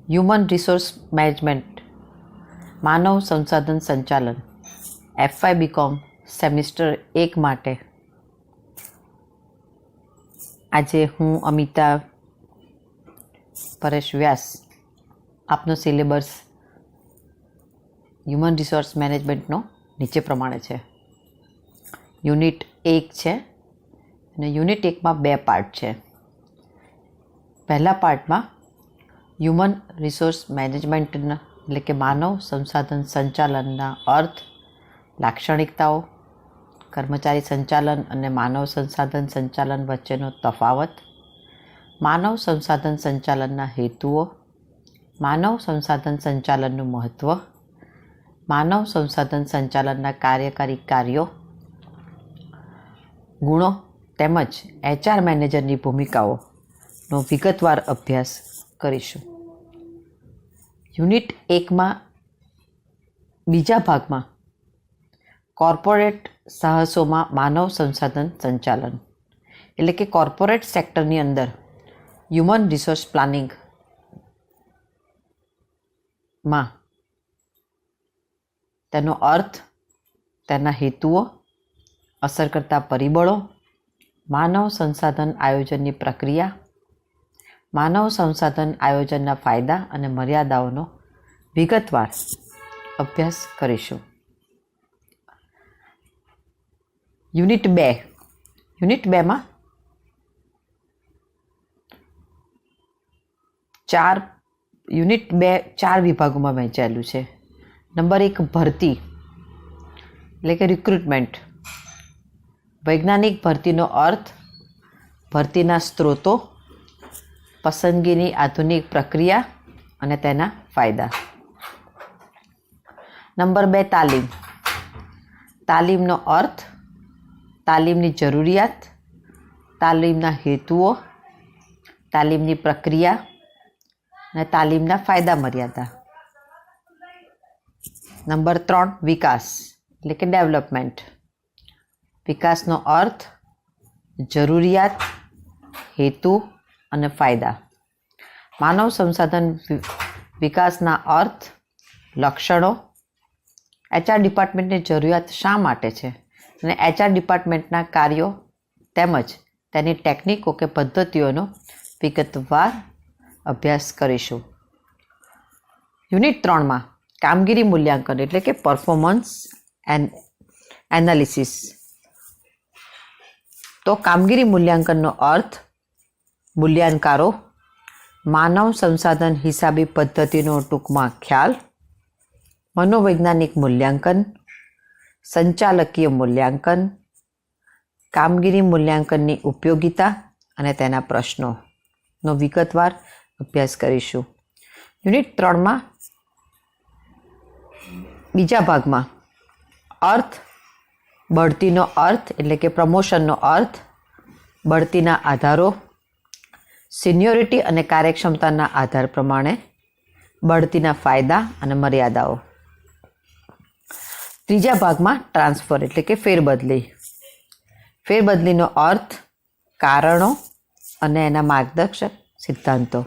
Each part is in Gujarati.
હ્યુમન રિસોર્સ મેનેજમેન્ટ માનવ સંસાધન સંચાલન FY BCom સેમિસ્ટર 1 માટે આજે હું અમિતા પરેશ વ્યાસ આપનો સિલેબસ હ્યુમન રિસોર્સ મેનેજમેન્ટનો નીચે પ્રમાણે છે. યુનિટ 1 છે અને યુનિટ 1માં 2 પાર્ટ છે. પહેલા પાર્ટમાં હ્યુમન રિસોર્સ મેનેજમેન્ટના એટલે કે માનવ સંસાધન સંચાલનના અર્થ, લાક્ષણિકતાઓ, કર્મચારી સંચાલન અને માનવ સંસાધન સંચાલન વચ્ચેનો તફાવત, માનવ સંસાધન સંચાલનના હેતુઓ, માનવ સંસાધન સંચાલનનું મહત્ત્વ, માનવ સંસાધન સંચાલનના કાર્યકારી કાર્યો, ગુણો તેમજ HR મેનેજરની ભૂમિકાઓનો વિગતવાર અભ્યાસ કરીશું. યુનિટ 1માં બીજા ભાગમાં કોર્પોરેટ સાહસોમાં માનવ સંસાધન સંચાલન એટલે કે કોર્પોરેટ સેક્ટરની અંદર હ્યુમન રિસોર્સ પ્લાનિંગમાં તેનો અર્થ, તેના હેતુઓ, અસર કરતા પરિબળો, માનવ સંસાધન આયોજનની પ્રક્રિયા, માનવ સંસાધન આયોજનના ફાયદા અને મર્યાદાઓનો વિગતવાર અભ્યાસ કરીશું. યુનિટ 2માં ચાર વિભાગોમાં વહેંચાયેલું છે. નંબર 1 ભરતી એટલે કે રિક્રુટમેન્ટ. વૈજ્ઞાનિક ભરતીનો અર્થ, ભરતીના સ્ત્રોતો, પસંદગીની આધુનિક પ્રક્રિયા અને તેના ફાયદા. નંબર 2 તાલીમ. તાલીમનો અર્થ, તાલીમની જરૂરિયાત, તાલીમના હેતુઓ, તાલીમની પ્રક્રિયા અને તાલીમના ફાયદા મર્યાદા. નંબર 3 વિકાસ એટલે કે ડેવલપમેન્ટ. વિકાસનો અર્થ, જરૂરિયાત, હેતુ અને ફાયદા. માનવ સંસાધન વિકાસના અર્થ, લક્ષણો, HR ડિપાર્ટમેન્ટની જરૂરિયાત શા માટે છે અને HR ડિપાર્ટમેન્ટના કાર્યો તેમજ તેની ટેકનિકો કે પદ્ધતિઓનો વિગતવાર અભ્યાસ કરીશું. યુનિટ 3માં કામગીરી મૂલ્યાંકન એટલે કે પરફોર્મન્સ એનાલિસિસ. તો કામગીરી મૂલ્યાંકનનો અર્થ, મૂલ્યાંકનો, માનવ સંસાધન હિસાબી પદ્ધતિનો ટૂંકમાં ખ્યાલ, મનોવૈજ્ઞાનિક મૂલ્યાંકન, સંચાલકીય મૂલ્યાંકન, કામગીરી મૂલ્યાંકનની ઉપયોગિતા અને તેના પ્રશ્નોનો વિગતવાર અભ્યાસ કરીશું. યુનિટ 3માં બીજા ભાગમાં અર્થ, બઢતીનો અર્થ એટલે કે પ્રમોશનનો અર્થ, બઢતીના આધારો, સિનિયોરિટી અને કાર્યક્ષમતાના આધાર પ્રમાણે બઢતીના ફાયદા અને મર્યાદાઓ. ત્રીજા ભાગમાં ટ્રાન્સફર એટલે કે ફેરબદલી. ફેરબદલીનો અર્થ, કારણો અને એના માર્ગદર્શક સિદ્ધાંતો.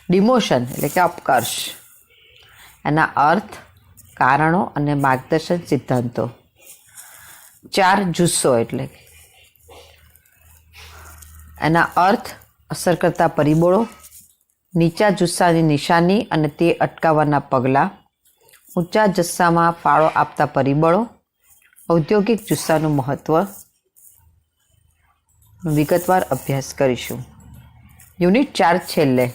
ડિમોશન એટલે કે અપકર્ષ, એના અર્થ, કારણો અને માર્ગદર્શન સિદ્ધાંતો. 4 જુસ્સો એટલે એના અર્થ, અસર કરતા પરિબળો, નીચા જુસ્સાની નિશાની અને તે અટકાવવાના પગલાં, ઊંચા જુસ્સામાં ફાળો આપતા પરિબળો, ઔદ્યોગિક જુસ્સાનું મહત્ત્વ વિગતવાર અભ્યાસ કરીશું. યુનિટ 4 છેલ્લે.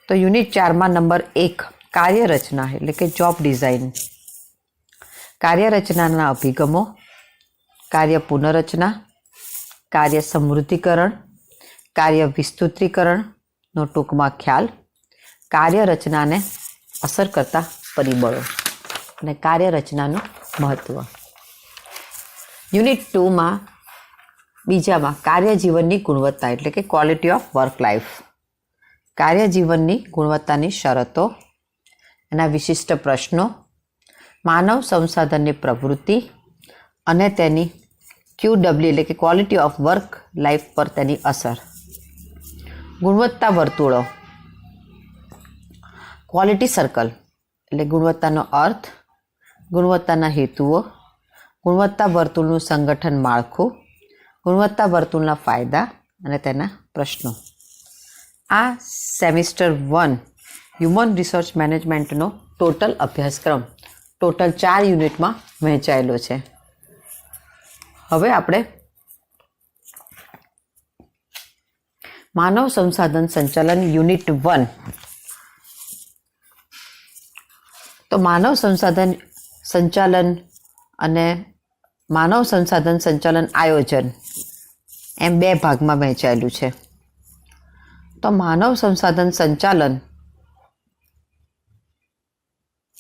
તો યુનિટ 4માં નંબર 1 કાર્યરચના એટલે કે જોબ ડિઝાઇન. કાર્યરચનાના અભિગમો, કાર્ય પુનઃરચના, કાર્ય સમૃદ્ધિકરણ, કાર્ય વિસ્તૃતીકરણનો ટૂંકમાં ખ્યાલ, કાર્યરચનાને અસર કરતા પરિબળો અને કાર્યરચનાનું મહત્ત્વ. યુનિટ 2માં બીજામાં કાર્યજીવનની ગુણવત્તા એટલે કે ક્વોલિટી ઓફ વર્ક લાઈફ. કાર્યજીવનની ગુણવત્તાની શરતો, એના વિશિષ્ટ પ્રશ્નો, માનવ સંસાધનની પ્રવૃત્તિ અને તેની QW એટલે કે ક્વોલિટી ઓફ વર્ક લાઈફ પર તેની અસર. ગુણવત્તા વર્તુળો. ક્વોલિટી સર્કલ એટલે ગુણવત્તાનો અર્થ, ગુણવત્તાના હેતુઓ, ગુણવત્તા વર્તુળનું સંગઠન માળખું, ગુણવત્તા વર્તુળના ફાયદા અને તેના પ્રશ્નો. આ સેમિસ્ટર 1 હ્યુમન રિસોર્સ મેનેજમેન્ટનો ટોટલ અભ્યાસક્રમ ટોટલ 4 યુનિટમાં વહેંચાયેલો છે. હવે આપણે માનવ સંસાધન સંચાલન યુનિટ 1. તો માનવ સંસાધન સંચાલન અને માનવ સંસાધન સંચાલન આયોજન એમ 2 ભાગમાં વહેંચાયેલું છે. તો માનવ સંસાધન સંચાલન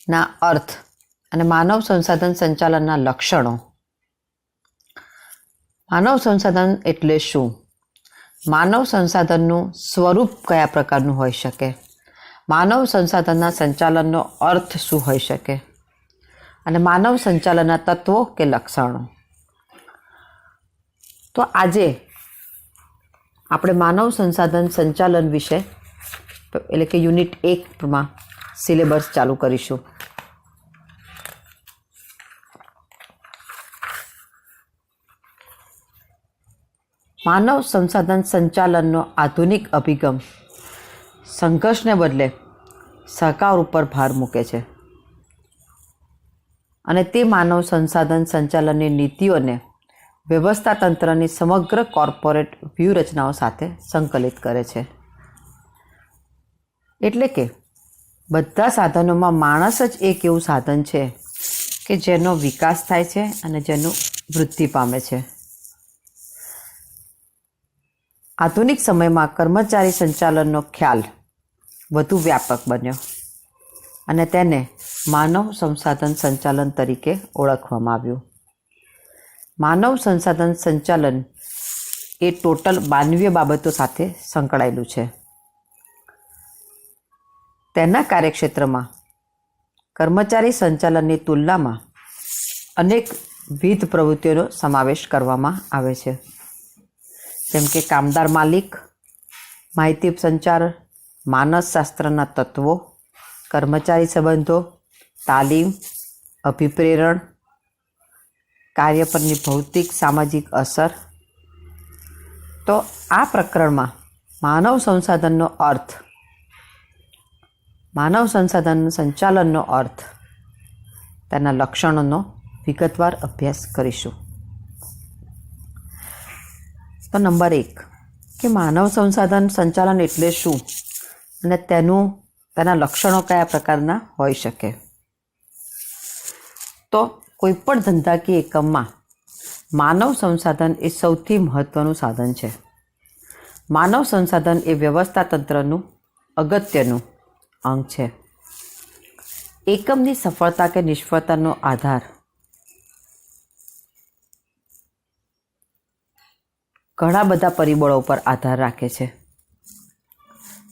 ના અર્થ અને માનવ સંસાધન સંચાલનના લક્ષણો. માનવ સંસાધન એટલે શું? માનવ સંસાધનનું સ્વરૂપ કયા પ્રકારનું હોઈ શકે? માનવ સંસાધનના સંચાલનનો અર્થ શું હોઈ શકે? અને માનવ સંચાલનના તત્વો કે લક્ષણો. તો આજે આપણે માનવ સંસાધન સંચાલન વિશે એટલે કે યુનિટ 1માં સિલેબસ ચાલુ કરીશું. માનવ સંસાધન સંચાલનનો આધુનિક અભિગમ સંઘર્ષને બદલે સહકાર ઉપર ભાર મૂકે છે અને તે માનવ સંસાધન સંચાલનની નીતિઓને વ્યવસ્થા તંત્રની સમગ્ર કોર્પોરેટ વ્યૂહરચનાઓ સાથે સંકલિત કરે છે. એટલે કે બધા સાધનોમાં માણસ જ એક એવું સાધન છે કે જેનો વિકાસ થાય છે અને જેનું વૃદ્ધિ પામે છે. આધુનિક સમયમાં કર્મચારી સંચાલનનો ખ્યાલ વધુ વ્યાપક બન્યો અને તેને માનવ સંસાધન સંચાલન તરીકે ઓળખવામાં આવ્યું. માનવ સંસાધન સંચાલન એ ટોટલ માનવીય બાબતો સાથે સંકળાયેલું છે. તેના કાર્યક્ષેત્રમાં કર્મચારી સંચાલનની તુલનામાં અનેકવિધ પ્રવૃત્તિઓનો સમાવેશ કરવામાં આવે છે, જેમ કે કામદાર માલિક, માહિતી સંચાર, માનસશાસ્ત્રના તત્વો, કર્મચારી સંબંધો, તાલીમ, અભિપ્રેરણ, કાર્ય પરની ભૌતિક સામાજિક અસર. તો આ પ્રકરણમાં માનવ સંસાધનનો અર્થ, માનવ સંસાધન સંચાલનનો અર્થ, તેના લક્ષણોનો વિગતવાર અભ્યાસ કરીશું. તો નંબર 1 કે માનવ સંસાધન સંચાલન એટલે શું અને તેના લક્ષણો કયા પ્રકારના હોઈ શકે? તો કોઈપણ ધંધાકીય એકમમાં માનવ સંસાધન એ સૌથી મહત્વનું સાધન છે. માનવ સંસાધન એ વ્યવસ્થા તંત્રનું અગત્યનું અંગ છે. એકમની સફળતા કે નિષ્ફળતાનો આધાર ઘણા બધા પરિબળો પર આધાર રાખે છે.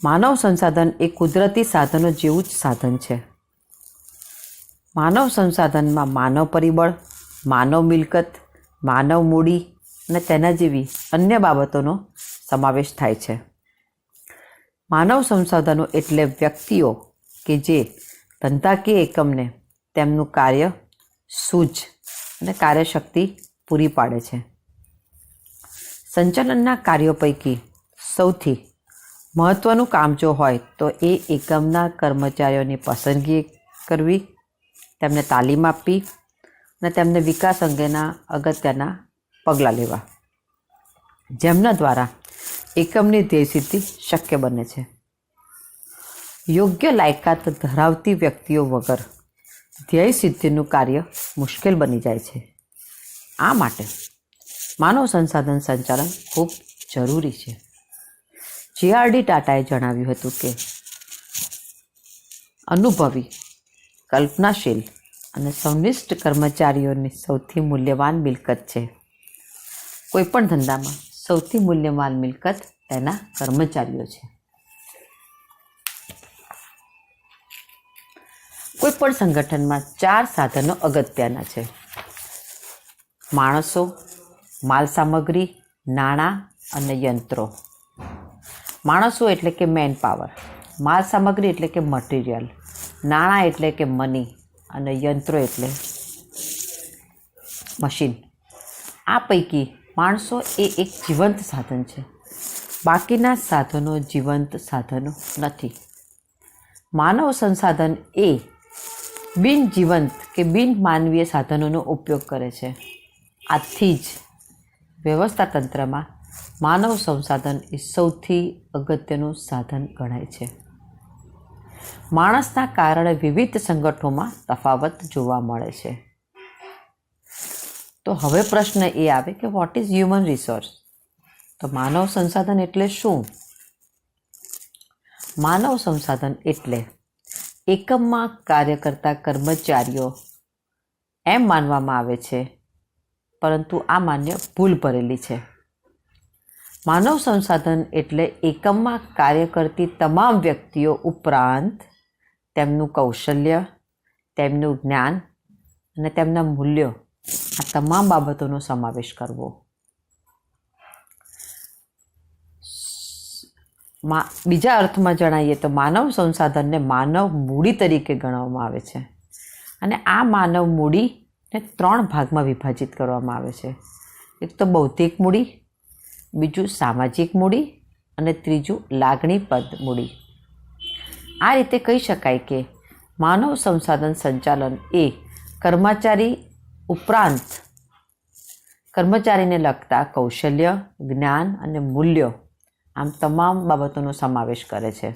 માનવ સંસાધન એ કુદરતી સાધનો જેવું જ સાધન છે. માનવ સંસાધનમાં માનવ પરિબળ, માનવ મિલકત, માનવ મૂડી અને તેના જેવી અન્ય બાબતોનો સમાવેશ થાય છે. માનવ સંસાધનો એટલે વ્યક્તિઓ કે જે ધંધાકીય એકમને તેમનું કાર્ય, સૂઝ અને કાર્યશક્તિ પૂરી પાડે છે. સંચાલનના કાર્યો પૈકી સૌથી મહત્ત્વનું કામ જો હોય તો એ એકમના કર્મચારીઓની પસંદગી કરવી, તેમને તાલીમ આપવી અને તેમને વિકાસ અંગેના અગત્યના પગલાં લેવા, જેમના દ્વારા એકમની ધ્યેય સિદ્ધિ શક્ય બને છે. યોગ્ય લાયકાત ધરાવતી વ્યક્તિઓ વગર ધ્યેય સિદ્ધિનું કાર્ય મુશ્કેલ બની જાય છે. આ માટે માનવ સંસાધન સંચાલન ખૂબ જરૂરી છે. જે.આર.ડી. ટાટાએ જણાવ્યું હતું કે અનુભવી, કલ્પનાશીલ અને સંનિષ્ઠ કર્મચારીઓની સૌથી મૂલ્યવાન મિલકત છે. કોઈપણ ધંધામાં સૌથી મૂલ્યવાન મિલકત તેના કર્મચારીઓ છે. કોઈપણ સંગઠનમાં 4 સાધનો અગત્યના છે: માણસો, માલ સામગ્રી, નાણાં અને યંત્રો. માણસો એટલે કે મેન પાવર, માલ સામગ્રી એટલે કે મટીરિયલ, નાણાં એટલે કે મની અને યંત્રો એટલે મશીન. આ પૈકી માણસો એ એક જીવંત સાધન છે. બાકીના સાધનો જીવંત સાધનો નથી. માનવ સંસાધન એ બિનજીવંત કે બિનમાનવીય સાધનોનો ઉપયોગ કરે છે. આથી જ વ્યવસ્થા તંત્રમાં માનવ સંસાધન એ સૌથી અગત્યનું સાધન ગણાય છે. માણસના કારણે વિવિધ સંગઠનોમાં તફાવત જોવા મળે છે. તો હવે પ્રશ્ન એ આવે કે વોટ ઇઝ હ્યુમન રિસોર્સ? તો માનવ સંસાધન એટલે શું? માનવ સંસાધન એટલે એકમમાં કાર્ય કરતા કર્મચારીઓ એમ માનવામાં આવે છે, પરંતુ આ માન્ય ભૂલ ભરેલી છે. માનવ સંસાધન એટલે એકમમાં કાર્ય કરતી તમામ વ્યક્તિઓ ઉપરાંત તેમનું કૌશલ્ય, તેમનું જ્ઞાન અને તેમના મૂલ્યો, આ તમામ બાબતોનો સમાવેશ કરવો. બીજા અર્થમાં જણાવીએ તો માનવ સંસાધનને માનવ મૂડી તરીકે ગણવામાં આવે છે. અને આ માનવ મૂડીને 3 ભાગમાં વિભાજિત કરવામાં આવે છે. એક તો બૌદ્ધિક મૂડી, બીજું સામાજિક મૂડી અને ત્રીજું લાગણીપદ મૂડી. આ રીતે કહી શકાય કે માનવ સંસાધન સંચાલન એ કર્મચારી ઉપરાંત કર્મચારીને લગતા કૌશલ્ય, જ્ઞાન અને મૂલ્યો, આમ તમામ બાબતોનો સમાવેશ કરે છે.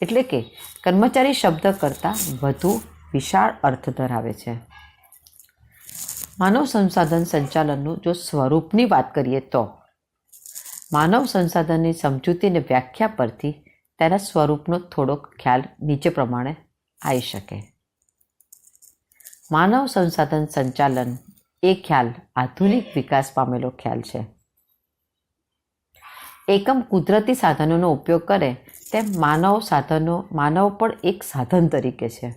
એટલે કે કર્મચારી શબ્દ કરતાં વધુ વિશાળ અર્થ ધરાવે છે. માનવ સંસાધન સંચાલનનું જો સ્વરૂપની વાત કરીએ તો માનવ સંસાધનની સમજૂતી અને વ્યાખ્યા પરથી તેના સ્વરૂપનો થોડોક ખ્યાલ નીચે પ્રમાણે આવી શકે. માનવ સંસાધન સંચાલન એ ખ્યાલ આધુનિક વિકાસ પામેલો ખ્યાલ છે. એકમ કુદરતી સાધનોનો ઉપયોગ કરે તેમ માનવ પણ એક સાધન તરીકે છે.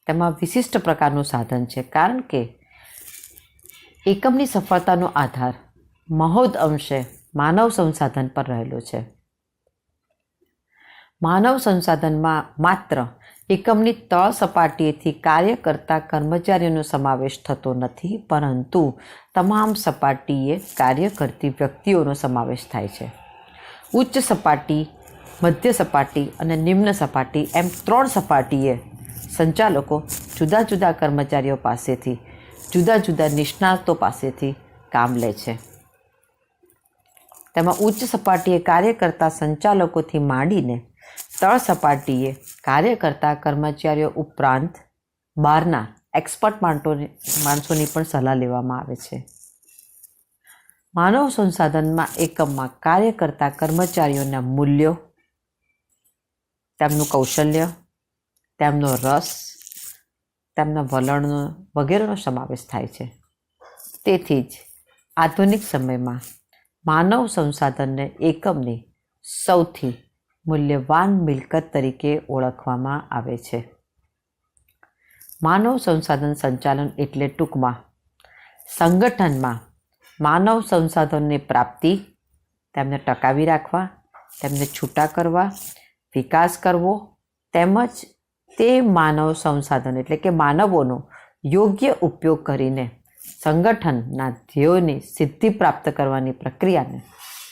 તેમાં વિશિષ્ટ પ્રકારનું સાધન છે, કારણ કે એકમની સફળતાનો આધાર મહદ અંશે માનવ સંસાધન પર રહેલો છે. માનવ સંસાધનમાં માત્ર એકમની તળ સપાટીએથી કાર્ય કરતા કર્મચારીઓનો સમાવેશ થતો નથી, પરંતુ તમામ સપાટીએ કાર્ય કરતી વ્યક્તિઓનો સમાવેશ થાય છે. ઉચ્ચ સપાટી, મધ્ય સપાટી અને નિમ્ન સપાટી એમ 3 સપાટીએ સંચાલકો જુદા જુદા કર્મચારીઓ પાસેથી, જુદા જુદા નિષ્ણાતો પાસેથી કામ લે છે. તેમાં ઉચ્ચ સપાટીએ કાર્ય કરતા સંચાલકોથી માંડીને તળ સપાટીએ કાર્ય કરતા કર્મચારીઓ ઉપરાંત બહારના એક્સપર્ટ માણસોની પણ સલાહ લેવામાં આવે છે. માનવ સંસાધનમાં એકમમાં કાર્ય કરતા કર્મચારીઓના મૂલ્યો, તેમનું કૌશલ્ય, તેમનો રસ, તેમના વલણનો વગેરેનો સમાવેશ થાય છે. તેથી જ આધુનિક સમયમાં માનવ સંસાધનને એકમની સૌથી મૂલ્યવાન મિલકત તરીકે ઓળખવામાં આવે છે. માનવ સંસાધન સંચાલન એટલે ટૂંકમાં સંગઠનમાં માનવ સંસાધનની પ્રાપ્તિ, તેમને ટકાવી રાખવા, તેમને છૂટા કરવા, વિકાસ કરવો, તેમજ તે માનવ સંસાધન એટલે કે માનવોનો યોગ્ય ઉપયોગ કરીને સંગઠનના ધ્યેયોની સિદ્ધિ પ્રાપ્ત કરવાની પ્રક્રિયાને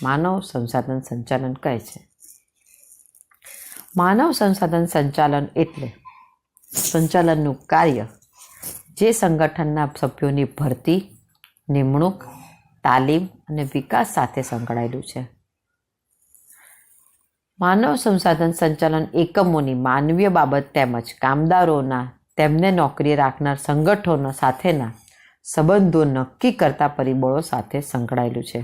માનવ સંસાધન સંચાલન કહે છે. માનવ સંસાધન સંચાલન એટલે સંચાલનનું કાર્ય જે સંગઠનના સભ્યોની ભરતી, નિમણૂક, તાલીમ અને વિકાસ સાથે સંકળાયેલું છે. માનવ સંસાધન સંચાલન એકમોની માનવીય બાબત તેમજ કામદારોના તેમને નોકરી રાખનાર સંગઠનો સાથેના સંબંધો નક્કી કરતા પરિબળો સાથે સંકળાયેલું છે.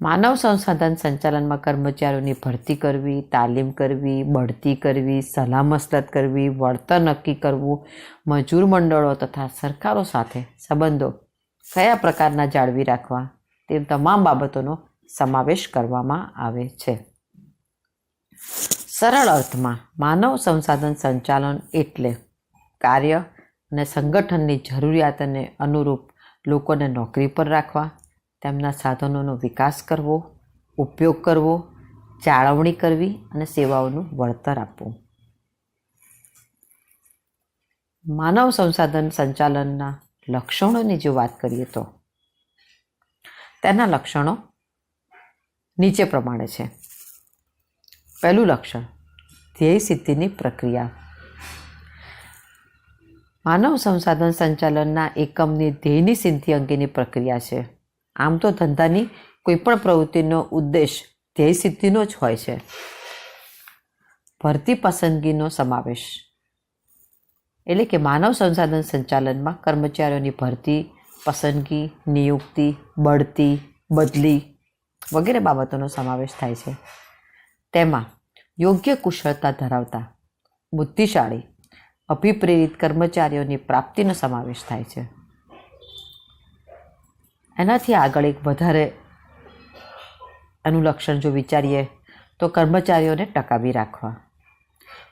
માનવ સંસાધન સંચાલનમાં કર્મચારીઓની ભરતી કરવી, તાલીમ કરવી, બઢતી કરવી, સલાહ મસલત કરવી, વળતર નક્કી કરવું, મજૂર મંડળો તથા સરકારો સાથે સંબંધો કયા પ્રકારના જાળવી રાખવા, તે તમામ બાબતોનો સમાવેશ કરવામાં આવે છે. સરળ અર્થમાં માનવ સંસાધન સંચાલન એટલે કાર્ય અને સંગઠનની જરૂરિયાતને અનુરૂપ લોકોને નોકરી પર રાખવા, તેમના સાધનોનો વિકાસ કરવો, ઉપયોગ કરવો, જાળવણી કરવી અને સેવાઓનું વળતર આપવું. માનવ સંસાધન સંચાલનના લક્ષણોની જો વાત કરીએ તો તેના લક્ષણો નીચે પ્રમાણે છે. પહેલું લક્ષણ, ધ્યેય સિદ્ધિની પ્રક્રિયા. માનવ સંસાધન સંચાલનના એકમની ધ્યેયની સિદ્ધિ અંગેની પ્રક્રિયા છે. આમ તો ધંધાની કોઈપણ પ્રવૃત્તિનો ઉદ્દેશ ધ્યેય સિદ્ધિનો જ હોય છે. ભરતી પસંદગીનો સમાવેશ, એટલે કે માનવ સંસાધન સંચાલનમાં કર્મચારીઓની ભરતી, પસંદગી, નિયુક્તિ, બઢતી, બદલી વગેરે બાબતોનો સમાવેશ થાય છે. તેમાં યોગ્ય કુશળતા ધરાવતા, બુદ્ધિશાળી, અભિપ્રેરિત કર્મચારીઓની પ્રાપ્તિનો સમાવેશ થાય છે. એનાથી આગળ એક વધારે અનુલક્ષણ જો વિચારીએ તો કર્મચારીઓને ટકાવી રાખવા.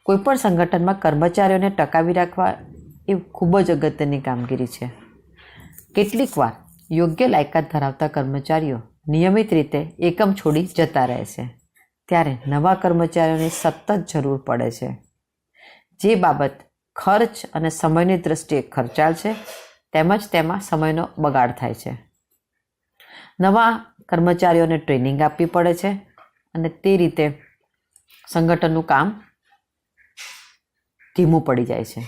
કોઈપણ સંગઠનમાં કર્મચારીઓને ટકાવી રાખવા એ ખૂબ જ અગત્યની કામગીરી છે. કેટલીક વાર યોગ્ય લાયકાત ધરાવતા કર્મચારીઓ નિયમિત રીતે એકમ છોડી જતા રહે છે. ત્યારે નવા કર્મચારીઓની સતત જરૂર પડે છે. જે બાબત ખર્ચ અને સમયની દ્રષ્ટિએ ખર્ચાળ છે તેમજ તેમાં સમયનો બગાડ થાય છે. નવા કર્મચારીઓને ટ્રેનિંગ આપવી પડે છે અને તે રીતે સંગઠનનું કામ ધીમું પડી જાય છે.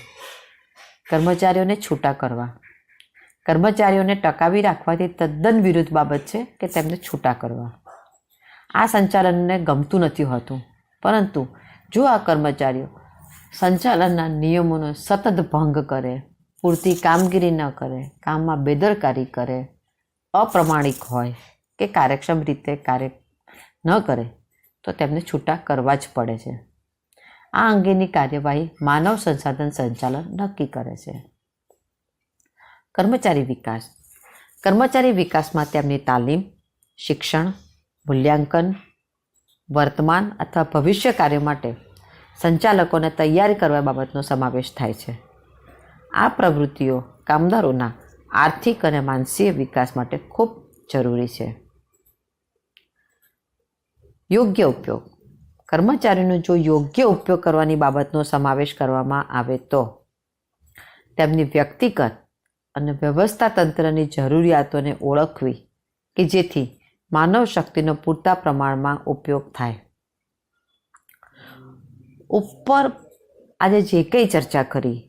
કર્મચારીઓને છૂટા કરવા. કર્મચારીઓને ટકાવી રાખવાથી તદ્દન વિરુદ્ધ બાબત છે કે તેમને છૂટા કરવા. આ સંચાલનને ગમતું નથી હોતું, પરંતુ જો આ કર્મચારીઓ સંચાલનના નિયમોનો સતત ભંગ કરે, પૂરતી કામગીરી ન કરે, કામમાં બેદરકારી કરે, અપ્રમાણિક હોય કે કાર્યક્ષમ રીતે કાર્ય ન કરે તો તેમને છૂટા કરવા જ પડે છે. આ અંગેની કાર્યવાહી માનવ સંસાધન સંચાલન નક્કી કરે છે. કર્મચારી વિકાસ. કર્મચારી વિકાસમાં તેમની તાલીમ, શિક્ષણ, મૂલ્યાંકન, વર્તમાન અથવા ભવિષ્ય કાર્ય માટે સંચાલકોને તૈયાર કરવા બાબતનો સમાવેશ થાય છે. આ પ્રવૃત્તિઓ કામદારોના આર્થિક અને માનસિક વિકાસ માટે ખૂબ જરૂરી છે. યોગ્ય ઉપયોગ. કર્મચારીનો જો યોગ્ય ઉપયોગ કરવાની બાબતનો સમાવેશ કરવામાં આવે તો તેમની વ્યક્તિગત અને વ્યવસ્થા તંત્રની જરૂરિયાતોને ઓળખવી કે જેથી માનવ શક્તિનો પૂરતા પ્રમાણમાં ઉપયોગ થાય. ઉપર આજે જે કંઈ ચર્ચા કરી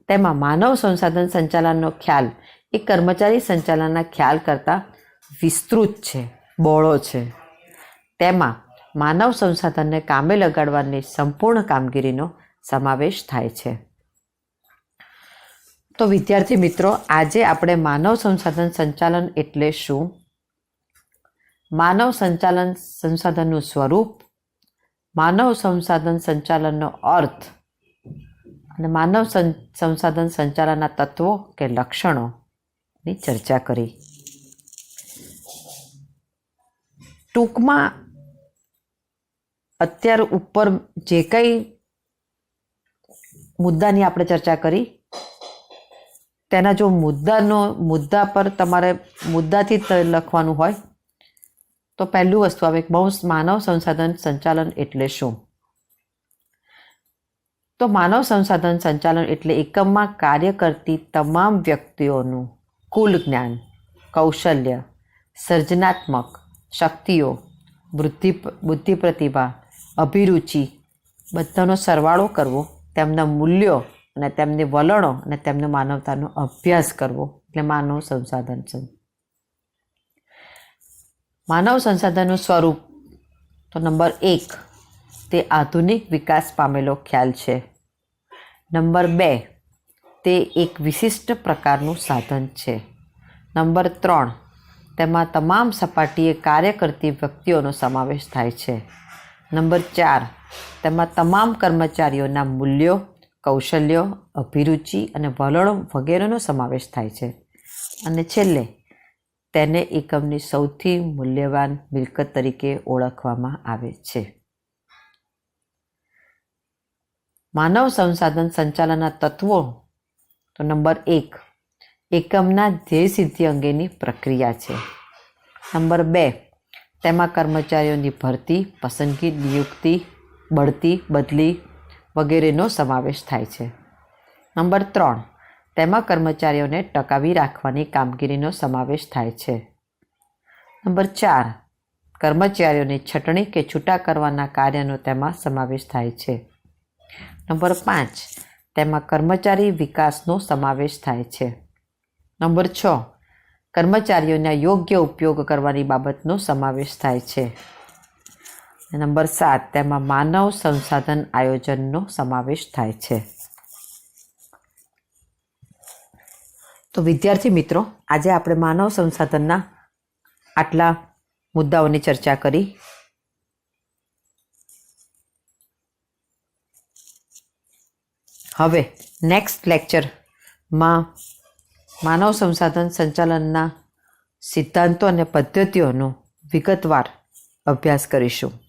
તેમાં માનવ સંસાધન સંચાલનનો ખ્યાલ એ કર્મચારી સંચાલનના ખ્યાલ કરતાં વિસ્તૃત છે, બહોળો છે. તેમાં માનવ સંસાધનને કામે લગાડવાની સંપૂર્ણ કામગીરીનો સમાવેશ થાય છે. તો વિદ્યાર્થી મિત્રો, આજે આપણે માનવ સંસાધન સંચાલન એટલે શું, માનવ સંસાધનનું સ્વરૂપ, માનવ સંસાધન સંચાલનનો અર્થ અને માનવ સંસાધન સંચાલનના તત્વો કે લક્ષણોની ચર્ચા કરી. ટૂંકમાં અત્યાર ઉપર જે કંઈ મુદ્દાની આપણે ચર્ચા કરી તેના જો મુદ્દા પર તમારે મુદ્દાથી લખવાનું હોય તો પહેલું વસ્તુ આવે માનવ સંસાધન સંચાલન એટલે શું. તો માનવ સંસાધન સંચાલન એટલે એકમમાં કાર્ય કરતી તમામ વ્યક્તિઓનું કુલ જ્ઞાન, કૌશલ્ય, સર્જનાત્મક શક્તિઓ, બુદ્ધિ પ્રતિભા, અભિરુચિ બધાનો સરવાળો કરવો, તેમના મૂલ્યો અને તેમની વલણો અને તેમનો માનવતાનો અભ્યાસ કરવો એટલે માનવ સંસાધન છે. માનવ સંસાધનનું સ્વરૂપ તો નંબર 1 તે આધુનિક વિકાસ પામેલો ખ્યાલ છે. નંબર 2 તે એક વિશિષ્ટ પ્રકારનું સાધન છે. નંબર 3 તેમાં તમામ સપાટીએ કાર્ય કરતી વ્યક્તિઓનો સમાવેશ થાય છે. નંબર 4 તેમાં તમામ કર્મચારીઓના મૂલ્યો, કૌશલ્યો, અભિરુચિ અને વલણો વગેરેનો સમાવેશ થાય છે. અને છેલ્લે તેને એકમની સૌથી મૂલ્યવાન મિલકત તરીકે ઓળખવામાં આવે છે. માનવ સંસાધન સંચાલનના તત્વો તો નંબર 1 એકમના ધ્યેય સિદ્ધિ અંગેની પ્રક્રિયા છે. નંબર 2 તેમાં કર્મચારીઓની ભરતી, પસંદગી, નિયુક્તિ, બઢતી, બદલી વગેરેનો સમાવેશ થાય છે. નંબર 3, તેમાં કર્મચારીઓને ટકાવી રાખવાની કામગીરીનો સમાવેશ થાય છે. નંબર 4, કર્મચારીઓની છટણી કે છૂટા કરવાના કાર્યનો તેમાં સમાવેશ થાય છે. નંબર 5, તેમાં કર્મચારી વિકાસનો સમાવેશ થાય છે. નંબર 6, કર્મચારીઓના યોગ્ય ઉપયોગ કરવાની બાબતનો સમાવેશ થાય છે. નંબર 7, તેમાં માનવ સંસાધન આયોજનનો સમાવેશ થાય છે. તો વિદ્યાર્થી મિત્રો, આજે આપણે માનવ સંસાધનના આટલા મુદ્દાઓની ચર્ચા કરી. હવે નેક્સ્ટ લેક્ચરમાં માનવ સંસાધન સંચાલનના સિદ્ધાંતો અને પદ્ધતિઓનો વિગતવાર અભ્યાસ કરીશું.